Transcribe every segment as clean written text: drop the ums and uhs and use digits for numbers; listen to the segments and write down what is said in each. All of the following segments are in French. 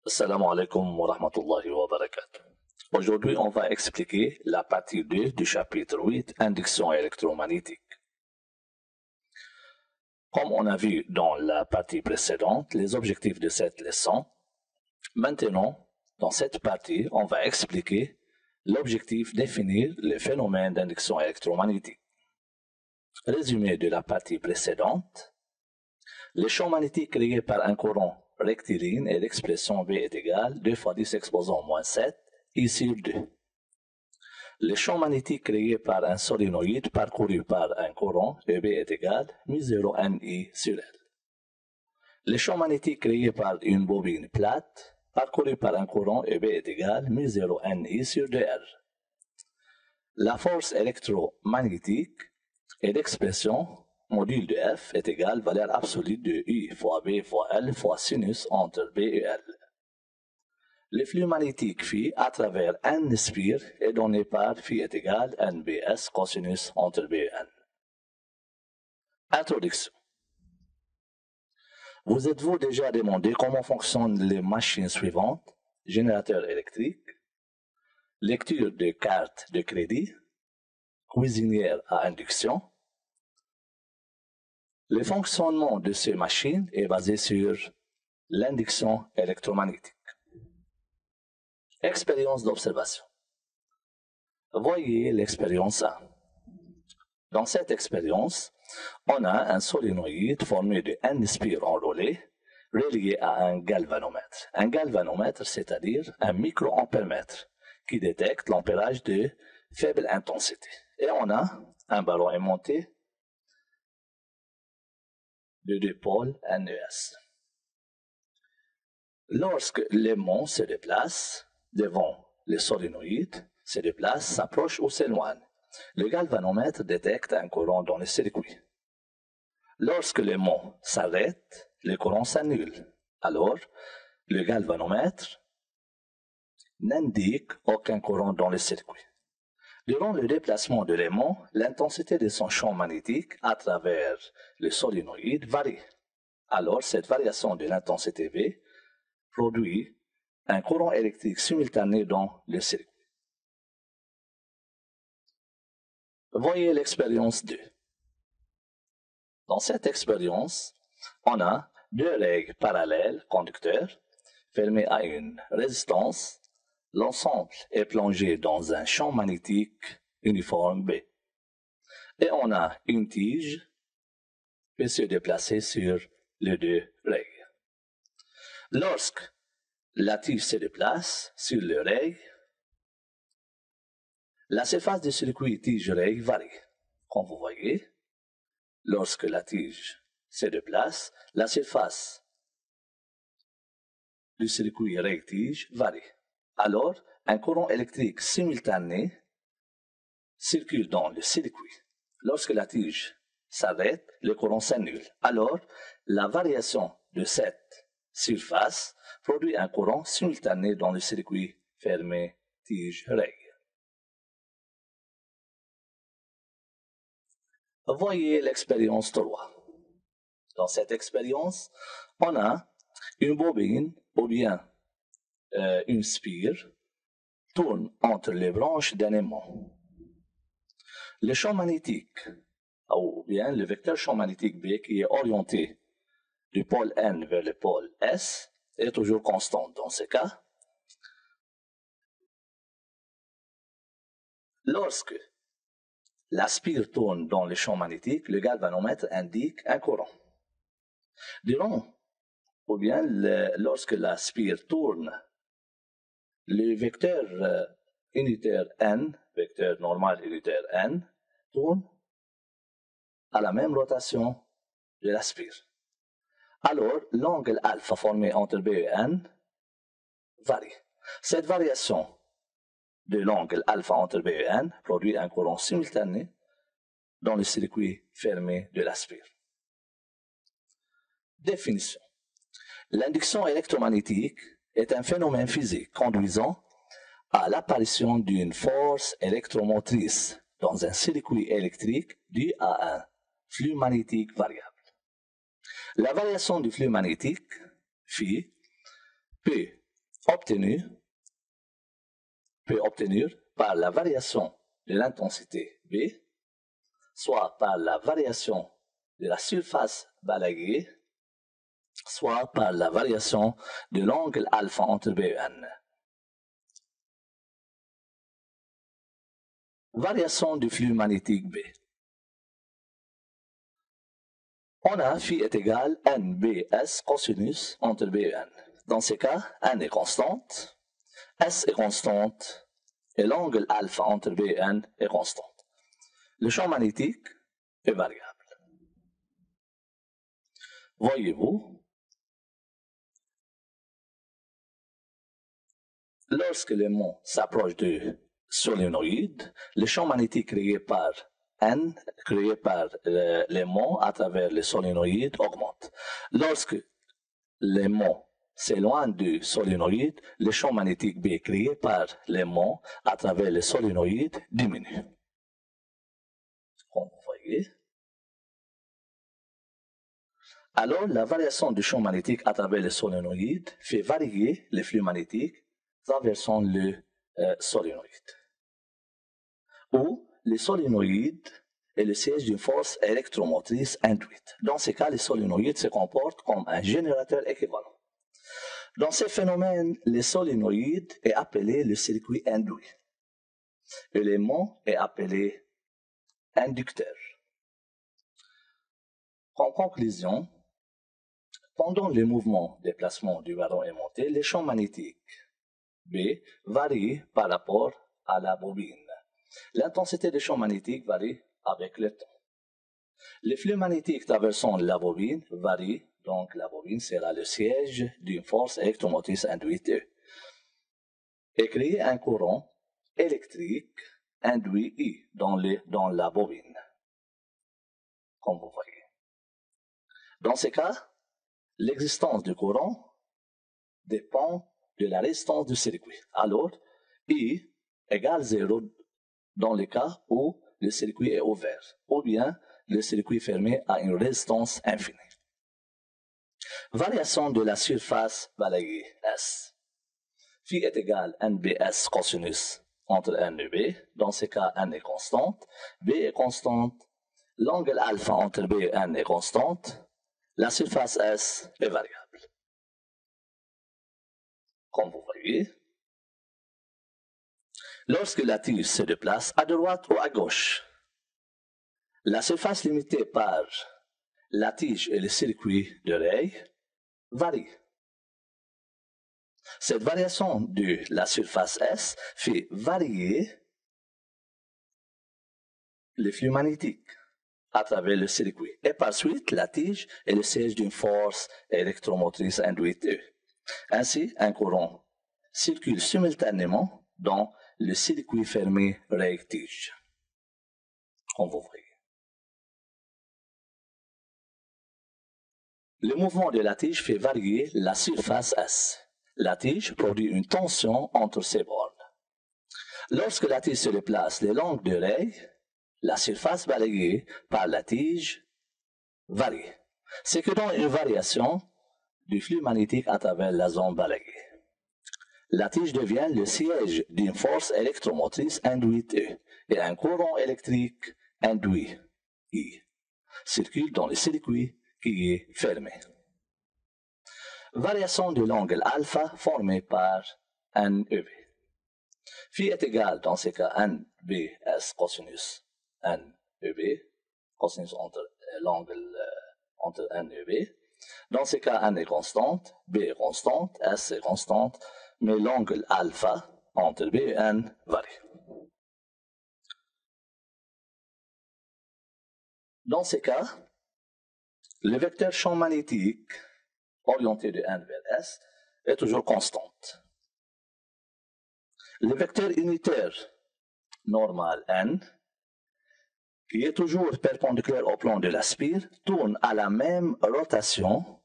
Assalamu alaikum wa rahmatullahi wa barakatuh. Aujourd'hui, on va expliquer la partie 2 du chapitre 8, induction électromagnétique. Comme on a vu dans la partie précédente, les objectifs de cette leçon, maintenant, dans cette partie, on va expliquer l'objectif définir le phénomène d'induction électromagnétique. Résumé de la partie précédente, les champs magnétiques créés par un courant rectiligne et l'expression B est égale 2 fois 10 exposant moins 7 I sur 2. Les champs magnétiques créés par un solénoïde parcouru par un courant EB est égal μ0 NI sur L. Les champs magnétiques créés par une bobine plate parcourue par un courant EB est égal μ0 NI sur 2R. La force électromagnétique et l'expression module de F est égal valeur absolue de I fois B fois L fois sinus entre B et L. Le flux magnétique phi à travers N spire est donné par phi est égal NBS cosinus entre B et N. Introduction. Vous êtes-vous déjà demandé comment fonctionnent les machines suivantes? Générateur électrique, lecture de carte de crédit, cuisinière à induction. Le fonctionnement de ces machines est basé sur l'induction électromagnétique. Expérience d'observation. Voyez l'expérience 1. Dans cette expérience, on a un solénoïde formé de N spires enroulés relié à un galvanomètre. Un galvanomètre, c'est-à-dire un microampèremètre qui détecte l'ampérage de faible intensité. Et on a un ballon aimanté de deux pôles NES. Lorsque l'aimant se déplace devant le solénoïde, se déplace, s'approche ou s'éloigne, le galvanomètre détecte un courant dans le circuit. Lorsque l'aimant s'arrête, le courant s'annule. Alors, le galvanomètre n'indique aucun courant dans le circuit. Durant le déplacement de l'aimant, l'intensité de son champ magnétique à travers le solénoïde varie. Alors, cette variation de l'intensité V produit un courant électrique simultané dans le circuit. Voyez l'expérience 2. Dans cette expérience, on a deux règles parallèles conducteurs fermées à une résistance. L'ensemble est plongé dans un champ magnétique uniforme B. Et on a une tige qui peut se déplacer sur les deux règles. Lorsque la tige se déplace sur le règle, la surface du circuit tige-règle varie. Comme vous voyez, lorsque la tige se déplace, la surface du circuit règle-tige varie. Alors, un courant électrique simultané circule dans le circuit. Lorsque la tige s'arrête, le courant s'annule. Alors, la variation de cette surface produit un courant simultané dans le circuit fermé tige-règle. Voyez l'expérience 3. Dans cette expérience, on a une bobine ou bien une spire tourne entre les branches d'un aimant. Le champ magnétique, ou bien le vecteur champ magnétique B qui est orienté du pôle N vers le pôle S est toujours constant dans ce cas. Lorsque la spire tourne dans le champ magnétique, le galvanomètre indique un courant. Lorsque la spire tourne, le vecteur unitaire N, vecteur normal unitaire N, tourne à la même rotation de la spire. Alors, l'angle alpha formé entre B et N varie. Cette variation de l'angle alpha entre B et N produit un courant simultané dans le circuit fermé de la spire. Définition. L'induction électromagnétique est un phénomène physique conduisant à l'apparition d'une force électromotrice dans un circuit électrique dû à un flux magnétique variable. La variation du flux magnétique, phi, peut peut obtenir par la variation de l'intensité B, soit par la variation de la surface balayée, soit par la variation de l'angle alpha entre B et N. Variation du flux magnétique B. On a phi est égal NBS cosinus entre B et N. Dans ce cas, N est constante, S est constante et l'angle alpha entre B et N est constante. Le champ magnétique est variable. Voyez-vous, lorsque l'aimant s'approche du solénoïde, le champ magnétique créé par l'aimant à travers le solénoïde augmente. Lorsque l'aimant s'éloigne du solénoïde, le champ magnétique B créé par l'aimant à travers le solénoïde diminue. Comme vous voyez. Alors, la variation du champ magnétique à travers le solénoïde fait varier le flux magnétique traversant le solénoïde. Ou le solénoïde est le siège d'une force électromotrice induite. Dans ce cas, le solénoïde se comporte comme un générateur équivalent. Dans ces phénomènes, le solénoïde est appelé le circuit induit. Et l'aimant est appelé inducteur. En conclusion, pendant le mouvement de déplacement du ballon aimanté, le champ magnétique B varie par rapport à la bobine. L'intensité du champ magnétique varie avec le temps. Le flux magnétique traversant la bobine varie, donc la bobine sera le siège d'une force électromotrice induite E. Et créer un courant électrique induit I dans la bobine, comme vous voyez. Dans ce cas, l'existence du courant dépend de la résistance du circuit. Alors, I égale 0 dans le cas où le circuit est ouvert, ou bien le circuit fermé à une résistance infinie. Variation de la surface balayée S. Phi est égal à NBS cosinus entre N et B. Dans ce cas, N est constante, B est constante, l'angle alpha entre B et N est constante, la surface S est variable. Comme vous voyez, lorsque la tige se déplace à droite ou à gauche, la surface limitée par la tige et le circuit de rail varie. Cette variation de la surface S fait varier le flux magnétique à travers le circuit. Et par suite, la tige est le siège d'une force électromotrice induite E. Ainsi, un courant circule simultanément dans le circuit fermé rail-tige. Comme vous voyez. Le mouvement de la tige fait varier la surface S. La tige produit une tension entre ses bornes. Lorsque la tige se déplace le long du rail, la surface balayée par la tige varie. Ce qui donne une variation du flux magnétique à travers la zone balayée. La tige devient le siège d'une force électromotrice induite E et un courant électrique induit I circule dans le circuit qui est fermé. Variation de l'angle alpha formée par NEB. Phi est égal dans ce cas NBS cosinus NEB, cosinus entre l'angle entre N et B. Dans ce cas, N est constante, B est constante, S est constante, mais l'angle alpha entre B et N varie. Dans ce cas, le vecteur champ magnétique orienté de N vers S est toujours constante. Le vecteur unitaire normal N, qui est toujours perpendiculaire au plan de la spire, tourne à la même rotation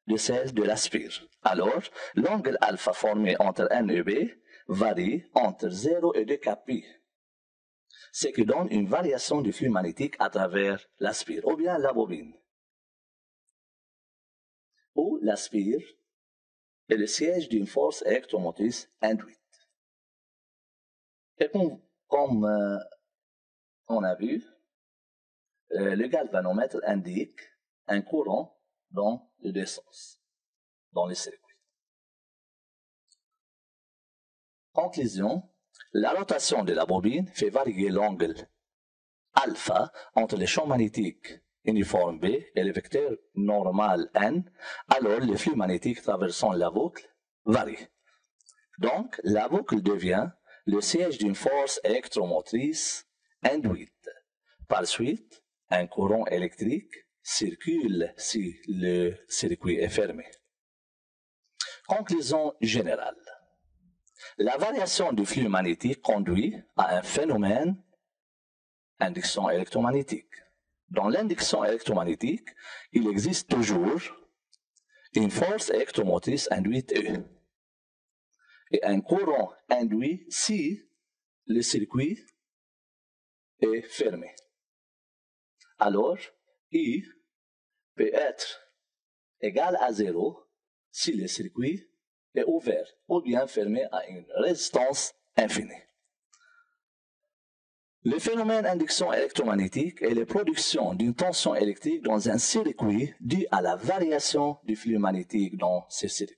de celle de la spire. Alors, l'angle alpha formé entre N et B varie entre 0 et 2 kpi, ce qui donne une variation du flux magnétique à travers la spire, ou bien la bobine. Où la spire est le siège d'une force électromotrice induite. Et comme on a vu, le galvanomètre indique un courant dans les deux sens, dans le circuit. Conclusion, la rotation de la bobine fait varier l'angle alpha entre le champ magnétique uniforme B et le vecteur normal N, alors le flux magnétique traversant la boucle varie. Donc, la boucle devient le siège d'une force électromotrice induite. Par suite, un courant électrique circule si le circuit est fermé. Conclusion générale. La variation du flux magnétique conduit à un phénomène induction électromagnétique. Dans l'induction électromagnétique, il existe toujours une force électromotrice induite E et un courant induit si le circuit est fermé. Alors, I peut être égal à 0 si le circuit est ouvert ou bien fermé à une résistance infinie. Le phénomène d'induction électromagnétique est la production d'une tension électrique dans un circuit due à la variation du flux magnétique dans ce circuit.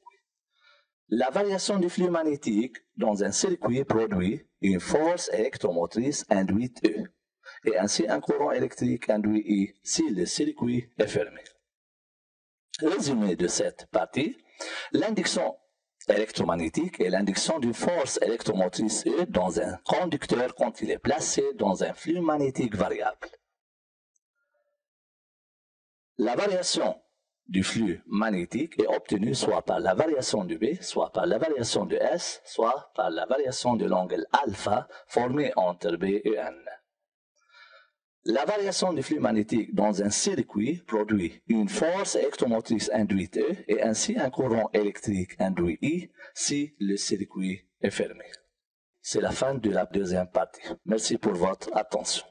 La variation du flux magnétique dans un circuit produit une force électromotrice induite E, et ainsi un courant électrique induit I si le circuit est fermé. Résumé de cette partie, l'induction électromagnétique est l'induction d'une force électromotrice E dans un conducteur quand il est placé dans un flux magnétique variable. La variation du flux magnétique est obtenue soit par la variation de B, soit par la variation de S, soit par la variation de l'angle alpha formé entre B et N. La variation du flux magnétique dans un circuit produit une force électromotrice induite E et ainsi un courant électrique induit I si le circuit est fermé. C'est la fin de la deuxième partie. Merci pour votre attention.